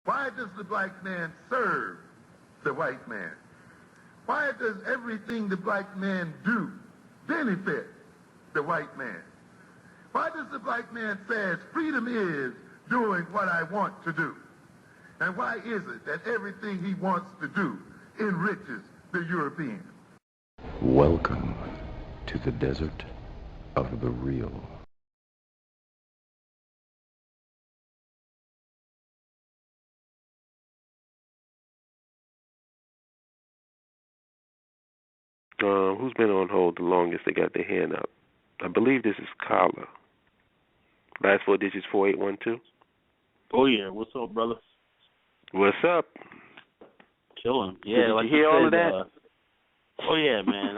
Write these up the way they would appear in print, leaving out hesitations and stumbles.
Why does the black man serve the white man? Why does everything the black man do benefit the white man? Why does the black man say freedom is doing what I want to do? And why is it that everything he wants to do enriches the European? Welcome to the desert of the real. Who's been on hold the longest? They got their hand up. I believe this is Kala. Last four digits 4812. Oh yeah, what's up, brother? What's up? Chilling. Yeah, Did like you hear all of that? Oh yeah, man.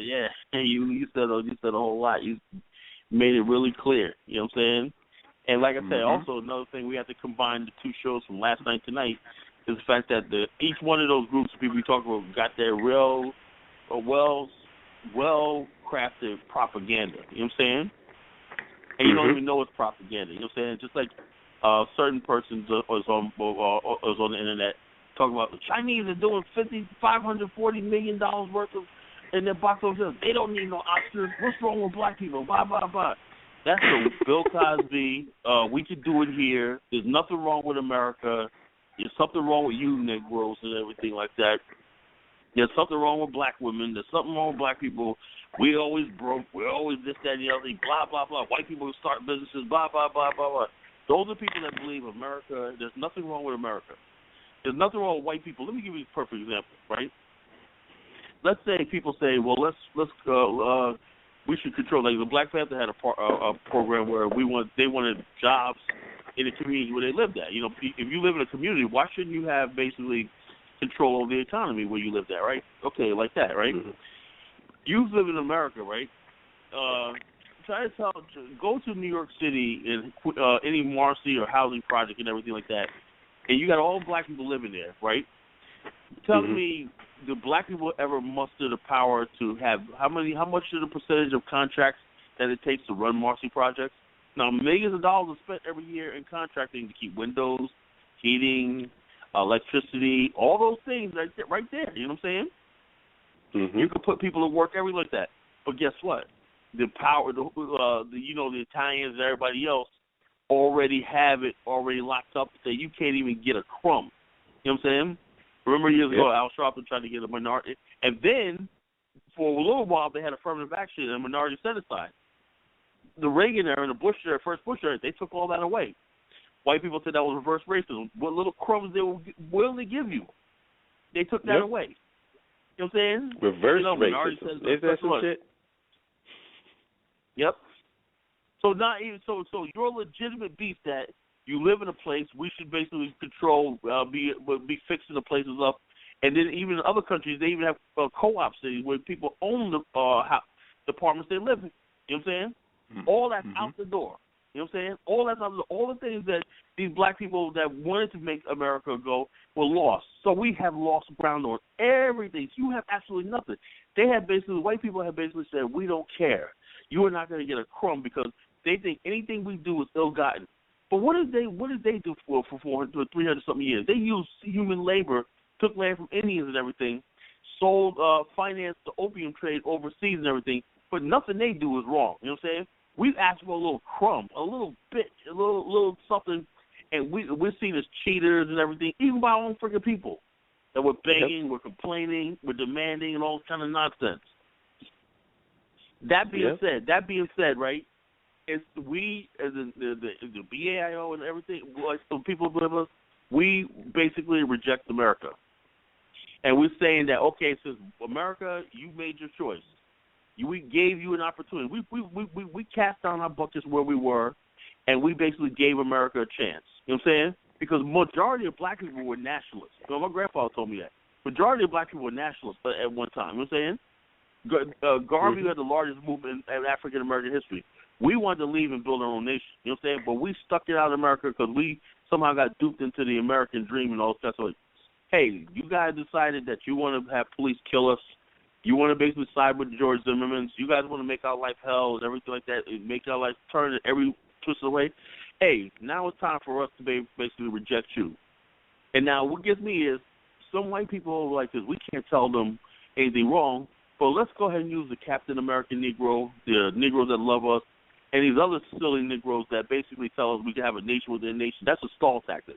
Yeah, you said a whole lot. You made it really clear. You know what I'm saying? And like I said, also another thing we have to combine the two shows from last night tonight is the fact that each one of those groups of people we talk about got their real, well-crafted propaganda. You know what I'm saying? And you don't even know it's propaganda. You know what I'm saying? Just like certain persons is on the internet talking about the Chinese are doing $540 million worth of in their box office. They don't need no Oscars. What's wrong with black people? Blah, blah, blah. That's the Bill Cosby. We could do it here. There's nothing wrong with America. There's something wrong with you Negroes and everything like that. There's something wrong with black women. There's something wrong with black people. We always broke. We're always this, that, and the other. Blah, blah, blah. White people start businesses. Blah, blah, blah, blah, blah. Those are people that believe America. There's nothing wrong with America. There's nothing wrong with white people. Let me give you a perfect example, right? Let's say people say, well, we should control. Like the Black Panther had a program where they wanted jobs in the community where they lived at. You know, if you live in a community, why shouldn't you have basically control over the economy where you live at, right? Okay, like that, right? You live in America, right? Go to New York City and any Marcy or housing project and everything like that, and you got all black people living there, right? Tell me, do black people ever muster the power to have how much is the percentage of contracts that it takes to run Marcy projects? Now, millions of dollars are spent every year in contracting to keep windows, heating, electricity, all those things right there. You know what I'm saying? You can put people to work everywhere like that. But guess what? The power, the Italians and everybody else already have it locked up that you can't even get a crumb. You know what I'm saying? Remember years ago, Al Sharpton tried to get a minority, and then for a little while they had affirmative action and minority set-aside. The Reagan era and the first Bush era, they took all that away. White people said that was reverse racism. What little crumbs they were willing to give you, they took that away. You know what I'm saying? Reverse racism. Is that some shit? Yep. So not even so you're a legitimate beef that you live in a place we should basically control, be fixing the places up, and then even in other countries they even have co-op cities where people own the apartments they live in. You know what I'm saying? All that's out the door. You know what I'm saying? All that's out the door. All the things that these black people that wanted to make America go were lost. So we have lost ground on everything. You have absolutely nothing. White people have basically said, we don't care. You are not going to get a crumb because they think anything we do is ill-gotten. But what did they do for 400 or 300 something years? They used human labor, took land from Indians and everything, sold, financed the opium trade overseas and everything. But nothing they do is wrong. You know what I'm saying? We've asked for a little crumb, a little bit, a little something, and we're seen as cheaters and everything, even by our own freaking people. That we're begging, we're complaining, we're demanding, and all kind of nonsense. That being said, right? It's we as the BAIO and everything, like some people believe us, we basically reject America, and we're saying that since America, you made your choice, we gave you an opportunity. We cast down our buckets where we were, and we basically gave America a chance. You know what I'm saying? Because majority of black people were nationalists. So my grandfather told me that majority of black people were nationalists at one time. You know what I'm saying? Garvey had the largest movement in African American history. We wanted to leave and build our own nation. You know what I'm saying? But we stuck it out in America because we somehow got duped into the American dream and all that. So, hey, you guys decided that you want to have police kill us. You want to basically side with George Zimmerman. You guys want to make our life hell and everything like that, and make our life turn in every twist of the way. Hey, now it's time for us to basically reject you. And now what gets me is some white people are like this. We can't tell them anything wrong, but let's go ahead and use the Captain America Negro, the Negroes that love us, and these other silly Negroes that basically tell us we can have a nation within a nation. That's a stall tactic,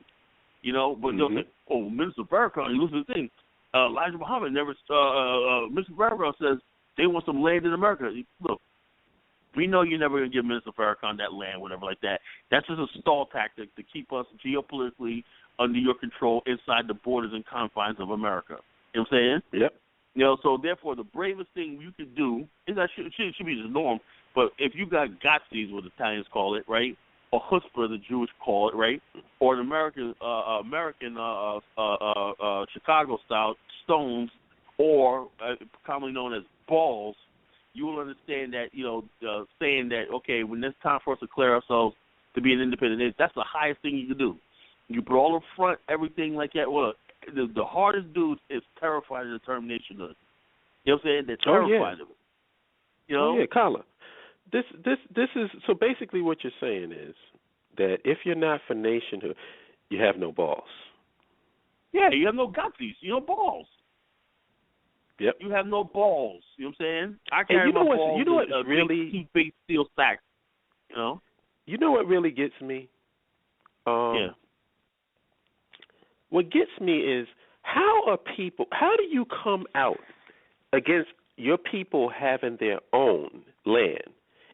you know. But they'll say, "Oh, Minister Farrakhan, you listen to the thing. Elijah Muhammad never. Mr. Farrakhan says they want some land in America. Look, we know you're never going to give Minister Farrakhan that land, whatever like that. That's just a stall tactic to keep us geopolitically under your control inside the borders and confines of America. You know what I'm saying? Yep. You know, so therefore the bravest thing you can do is that should be the norm. But if you got Gotsis, what the Italians call it, right, or chutzpah, the Jewish call it, right, or an American Chicago style stones, or commonly known as balls, you will understand that, you know, saying that, okay, when it's time for us to declare ourselves to be an independent nation, that's the highest thing you can do. You put all up front, everything like that. Well, the hardest dude is terrified of the term nationhood. You know what I'm saying? They're terrified of it. You know? Oh, yeah, Kala. This is, so basically what you're saying is that if you're not for nationhood, you have no balls. Yeah, you have no gutsies. You know, balls. Yep. You have no balls. You know what I'm saying? I carry you know my balls what in really big steel sacks. You know? You know what really gets me? Yeah. What gets me is how do you come out against your people having their own land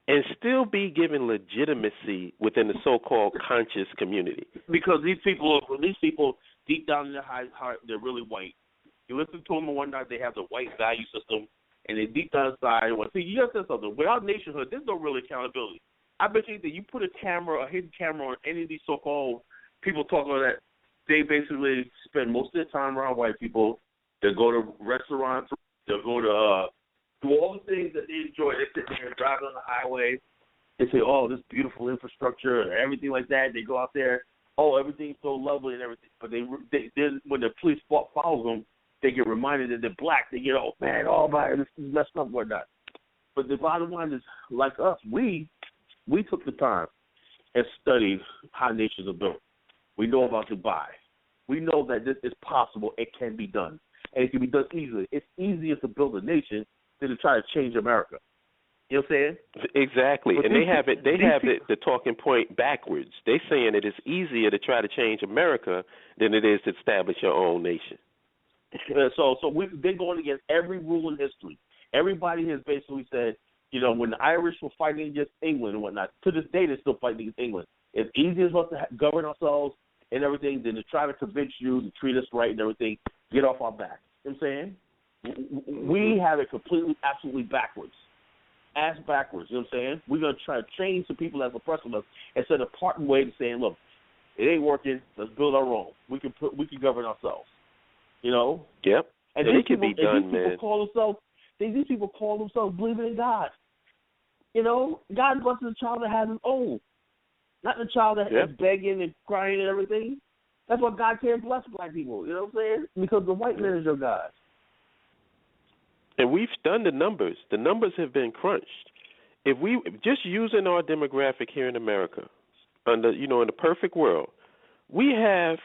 and still be given legitimacy within the so-called conscious community? Because these people, deep down in their heart, they're really white. You listen to them and one night they have the white value system, and they deep down inside, see, you got to say something. Without nationhood, there's no real accountability. I bet you that you put a hidden camera on any of these so-called people talking about that, they basically spend most of their time around white people. They'll go to restaurants. They'll go to do all the things that they enjoy. They sit there and drive on the highway. They say, oh, this beautiful infrastructure and everything like that. They go out there, oh, everything's so lovely and everything. But then when the police follow them, they get reminded that they're black. They get, oh, man, all by this is messed up, whatnot. But the bottom line is, like us, we took the time and studied how nations are built. We know about Dubai. We know that this is possible. It can be done. And it can be done easily. It's easier to build a nation than to try to change America. You know what I'm saying? Exactly. But and they have the talking point backwards. They're saying it is easier to try to change America than it is to establish your own nation. So we've been going against every rule in history. Everybody has basically said, you know, when the Irish were fighting against England and whatnot, to this day they're still fighting against England. It's easier for us to govern ourselves and everything than to try to convince you to treat us right and everything, get off our back. You know what I'm saying? We have it completely, absolutely backwards. Ass backwards, you know what I'm saying? We're going to try to change the people that's oppressing us instead of parting ways and saying, look, it ain't working, let's build our own. We can govern ourselves. You know? Yep. And it can be done, man. These people call themselves believing in God. You know? God blesses a child that has his own. Not the child that is begging and crying and everything. That's why God can't bless black people. You know what I'm saying? Because the white man is your God. And we've done the numbers. The numbers have been crunched. If we just using our demographic here in America, in the perfect world, we have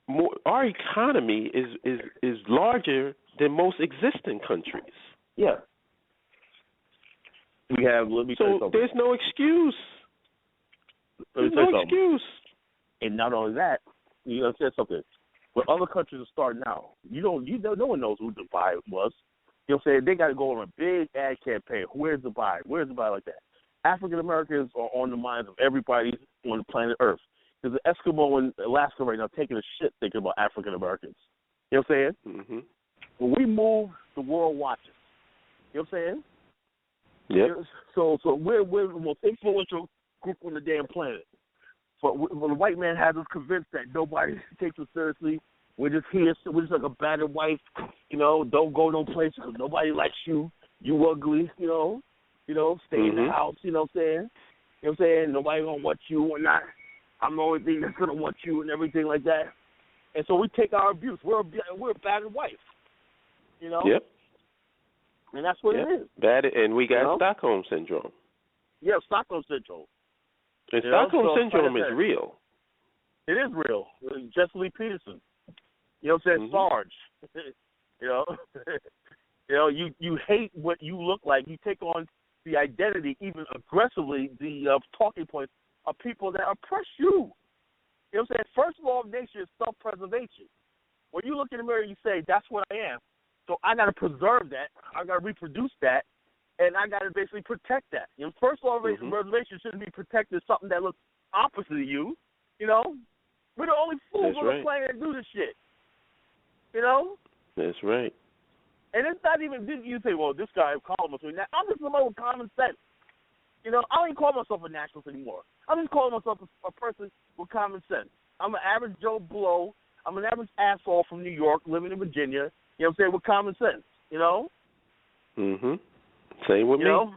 more. Our economy is larger than most existing countries. Yeah. We have. Let me tell you something. There's no excuse. There's no excuse. And not only that, you know, say something. When other countries are starting out, no one knows who Dubai was. You know what I'm saying? They got to go on a big ad campaign. Where's Dubai? Where's Dubai like that? African Americans are on the minds of everybody on the planet Earth. There's an Eskimo in Alaska right now taking a shit thinking about African Americans. You know what I'm saying? Mm-hmm. When we move, the world watches. You know what I'm saying? Yeah. So we're the most influential group on the damn planet. But when the white man has us convinced that nobody takes us seriously, we're just here, we're just like a battered wife, you know, don't go no place because nobody likes you, you ugly, you know, stay in the house, you know what I'm saying? You know what I'm saying? Nobody gonna want you or not. I'm the only thing that's gonna want you and everything like that. And so we take our abuse. We're a battered wife, you know? Yep. And that's what it is. And we got Stockholm Syndrome. Yeah, Stockholm Syndrome. And Stockholm Syndrome is real. It is real. Jesse Lee Peterson. You know what I'm saying? Sarge. You know? You know, you hate what you look like. You take on the identity, even aggressively, the talking points of people that oppress you. You know what I'm saying? First law of nature is self-preservation. When you look in the mirror, you say, that's what I am. So I got to preserve that. I got to reproduce that. And I got to basically protect that. You know, first law of preservation shouldn't be protecting something that looks opposite of you. You know? We're the only fools on the planet that do this shit. You know? That's right. And it's not even, you say, well, this guy calling us. I'm just somebody with common sense. You know, I don't even call myself a nationalist anymore. I'm just calling myself a person with common sense. I'm an average Joe Blow. I'm an average asshole from New York, living in Virginia. You know what I'm saying? With common sense, you know? Same with you me. Know,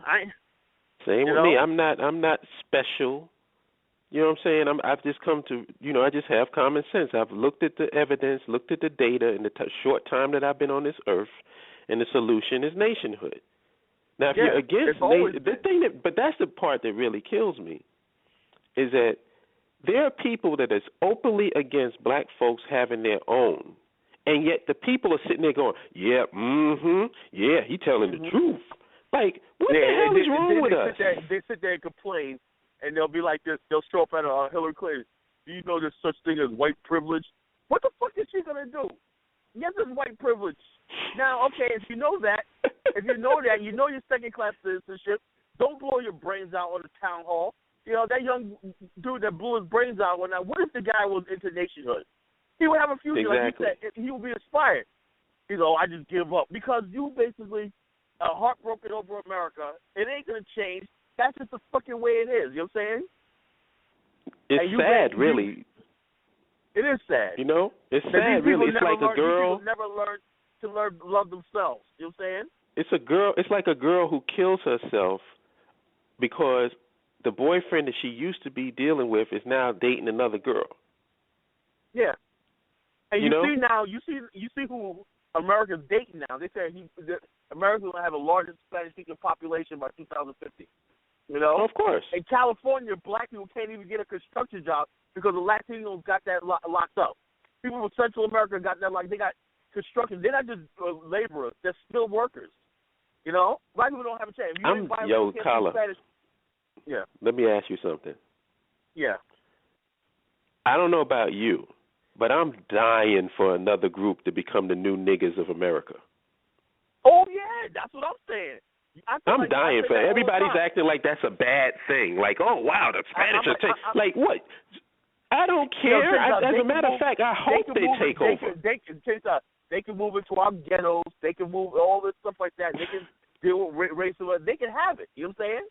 Same with me. I'm not special. You know what I'm saying? I've just come to, you know, I just have common sense. I've looked at the evidence, looked at the data in the short time that I've been on this earth, and the solution is nationhood. Now, if you're against but that's the part that really kills me, is that there are people that is openly against black folks having their own, and yet the people are sitting there going, yeah, he telling the truth. Like, what the hell is wrong with us? They sit there and complain, and they'll be like this. They'll show up at Hillary Clinton. Do you know there's such thing as white privilege? What the fuck is she going to do? Yes, there's white privilege. Now, okay, if you know that, you know your second-class citizenship, don't blow your brains out on the town hall. You know, that young dude that blew his brains out, what if the guy was into nationhood? He would have a future. Exactly. Like you said, he would be inspired. You know, I just give up. Because you basically are heartbroken over America. It ain't going to change. That's just the fucking way it is. You know what I'm saying? It's sad, really. It is sad. You know? It's sad, really. It's like a girl. People never learn to love themselves. You know what I'm saying? It's like a girl who kills herself because the boyfriend that she used to be dealing with is now dating another girl. Yeah. And you know? See now, you see who America's dating now. They say America will have the largest Spanish-speaking population by 2050. You know? Of course. In California, black people can't even get a construction job because the Latinos got that locked up. People from Central America got that, they got construction. They're not just laborers. They're skilled workers. You know? Black people don't have a chance. Kala. Yeah. Let me ask you something. Yeah. I don't know about you, but I'm dying for another group to become the new niggas of America. Oh, yeah. That's what I'm saying. I'm dying for it. Everybody's acting like that's a bad thing. Like, oh, wow, the Spanish are taking... Like, what? I don't care. As a matter of fact, I hope they take over. They can move into our ghettos. They can move all this stuff like that. They can deal with racism. They can have it. You know what I'm saying?